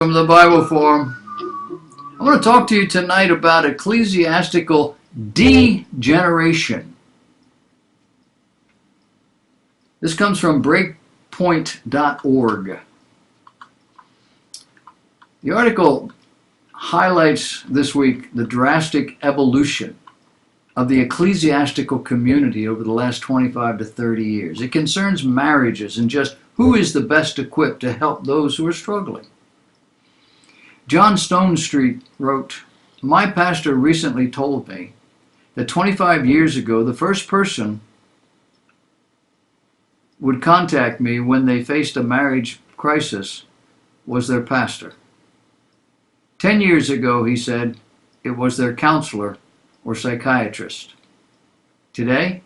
From the Bible Forum. I want to talk to you tonight about ecclesiastical degeneration. This comes from breakpoint.org. The article highlights this week the drastic evolution of the ecclesiastical community over the last 25 to 30 years. It concerns marriages and just who is the best equipped to help those who are struggling. John Stonestreet wrote, "My pastor recently told me that 25 years ago, the first person would contact me when they faced a marriage crisis was their pastor. 10 years ago, he said, it was their counselor or psychiatrist. Today,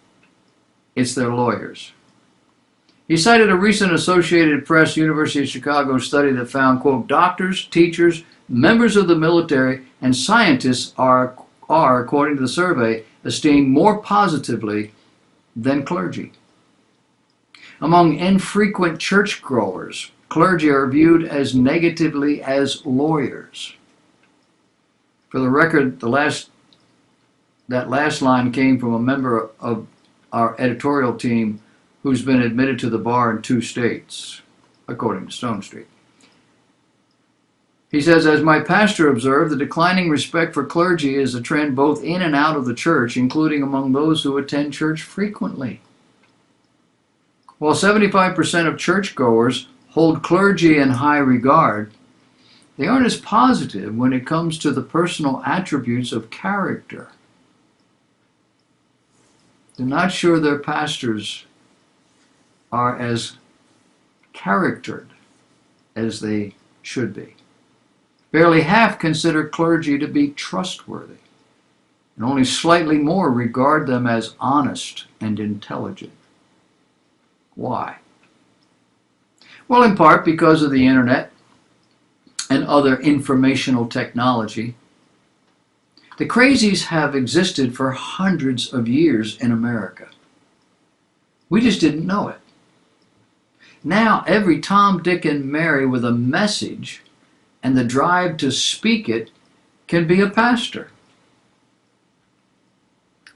it's their lawyers." He cited a recent Associated Press University of Chicago study that found, quote, "Doctors, teachers, members of the military, and scientists are, according to the survey, esteemed more positively than clergy. Among infrequent churchgoers, clergy are viewed as negatively as lawyers." For the record, that last line came from a member of our editorial team who's been admitted to the bar in 2 states, according to Stonestreet. He says, "As my pastor observed, the declining respect for clergy is a trend both in and out of the church, including among those who attend church frequently. While 75% of churchgoers hold clergy in high regard, they aren't as positive when it comes to the personal attributes of character. They're not sure their pastors are as charactered as they should be. Barely half consider clergy to be trustworthy, and only slightly more regard them as honest and intelligent. Why? Well, in part because of the internet and other informational technology. The crazies have existed for hundreds of years in America. We just didn't know it. Now every Tom, Dick, and Mary with a message and the drive to speak it can be a pastor.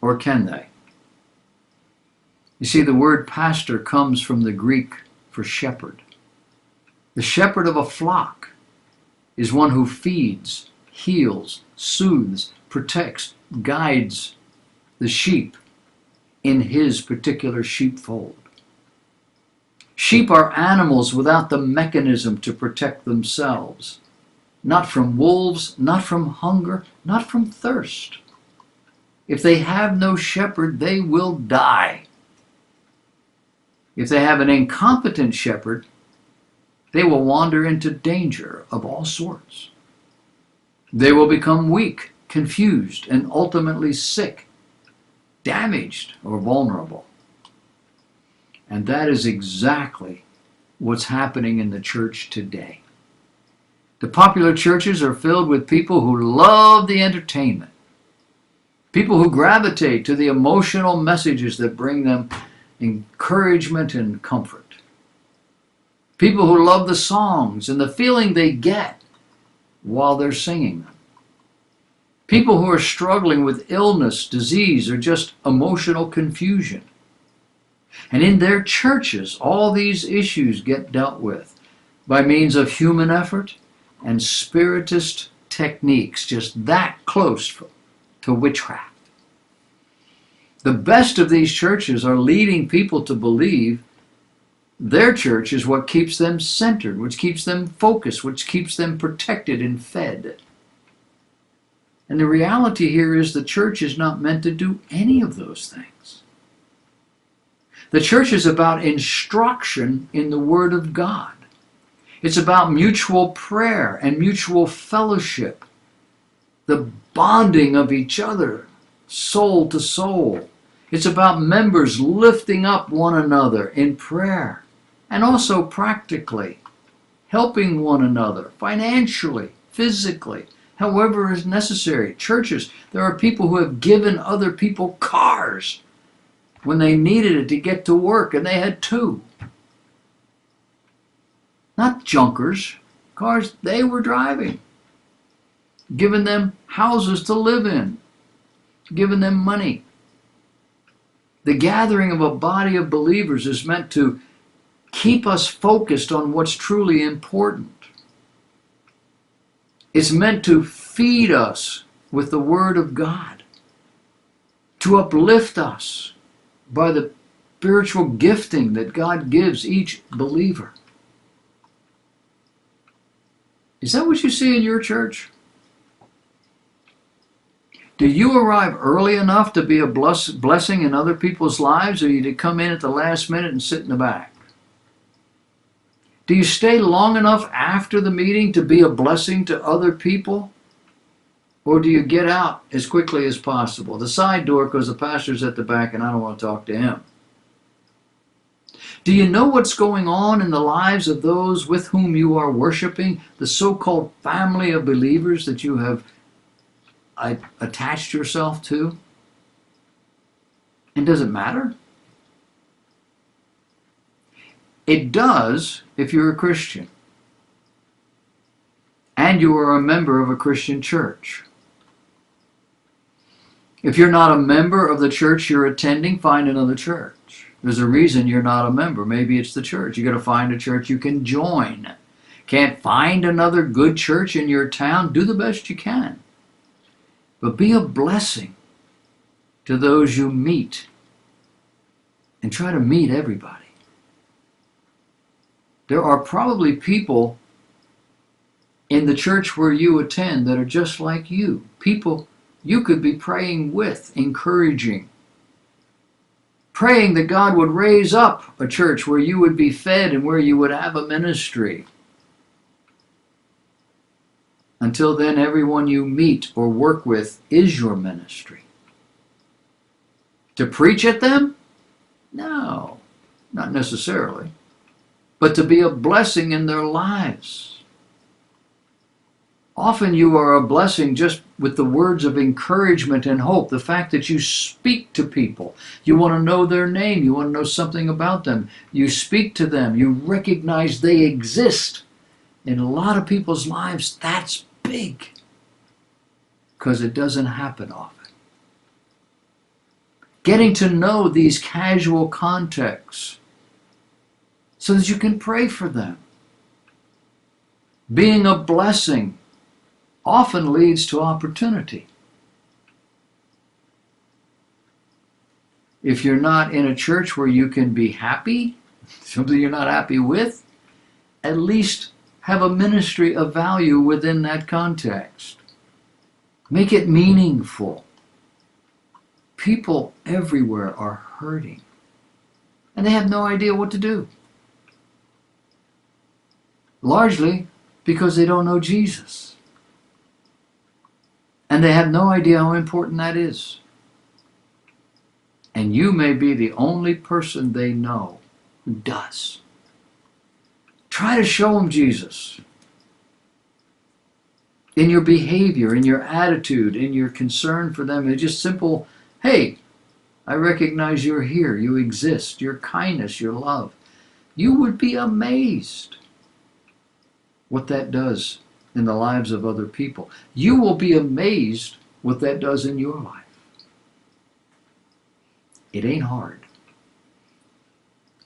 Or can they? You see, the word pastor comes from the Greek for shepherd. The shepherd of a flock is one who feeds, heals, soothes, protects, guides the sheep in his particular sheepfold. Sheep are animals without the mechanism to protect themselves. Not from wolves, not from hunger, not from thirst. If they have no shepherd, they will die. If they have an incompetent shepherd, they will wander into danger of all sorts. They will become weak, confused, and ultimately sick, damaged, or vulnerable. And that is exactly what's happening in the church today. The popular churches are filled with people who love the entertainment, people who gravitate to the emotional messages that bring them encouragement and comfort, people who love the songs and the feeling they get while they're singing them, people who are struggling with illness, disease, or just emotional confusion. And in their churches, all these issues get dealt with by means of human effort and spiritist techniques, just that close to witchcraft. The best of these churches are leading people to believe their church is what keeps them centered, which keeps them focused, which keeps them protected and fed. And the reality here is the church is not meant to do any of those things. The church is about instruction in the Word of God. It's about mutual prayer and mutual fellowship, the bonding of each other, soul to soul. It's about members lifting up one another in prayer and also practically helping one another financially, physically, however is necessary. Churches, there are people who have given other people cars when they needed it to get to work, and they had 2. Not junkers, cars they were driving, giving them houses to live in, giving them money. The gathering of a body of believers is meant to keep us focused on what's truly important. It's meant to feed us with the Word of God, to uplift us by the spiritual gifting that God gives each believer. Is that what you see in your church? Do you arrive early enough to be a blessing in other people's lives, or do you come in at the last minute and sit in the back? Do you stay long enough after the meeting to be a blessing to other people? Or do you get out as quickly as possible? The side door, because the pastor's at the back and I don't want to talk to him. Do you know what's going on in the lives of those with whom you are worshiping, the so-called family of believers that you have attached yourself to? And does it matter? It does if you're a Christian and you are a member of a Christian church. If you're not a member of the church you're attending, find another church. There's a reason you're not a member. Maybe it's the church. You got to find a church you can join. Can't find another good church in your town? Do the best you can. But be a blessing to those you meet. And try to meet everybody. There are probably people in the church where you attend that are just like you. People you could be praying with, encouraging. Praying that God would raise up a church where you would be fed and where you would have a ministry. Until then, everyone you meet or work with is your ministry. To preach at them? No, not necessarily. But to be a blessing in their lives. Often you are a blessing just with the words of encouragement and hope. The fact that you speak to people. You want to know their name. You want to know something about them. You speak to them. You recognize they exist. In a lot of people's lives, that's big. Because it doesn't happen often. Getting to know these casual contexts so that you can pray for them. Being a blessing often leads to opportunity. If you're not in a church where you can be happy, something you're not happy with, at least have a ministry of value within that context. Make it meaningful. People everywhere are hurting, and they have no idea what to do. Largely because they don't know Jesus. And they have no idea how important that is. And you may be the only person they know who does. Try to show them Jesus. In your behavior, in your attitude, in your concern for them. It's just simple, hey, I recognize you're here, you exist, your kindness, your love. You would be amazed what that does in the lives of other people. You will be amazed what that does in your life. It ain't hard.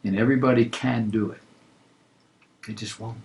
And everybody can do it. They just won't.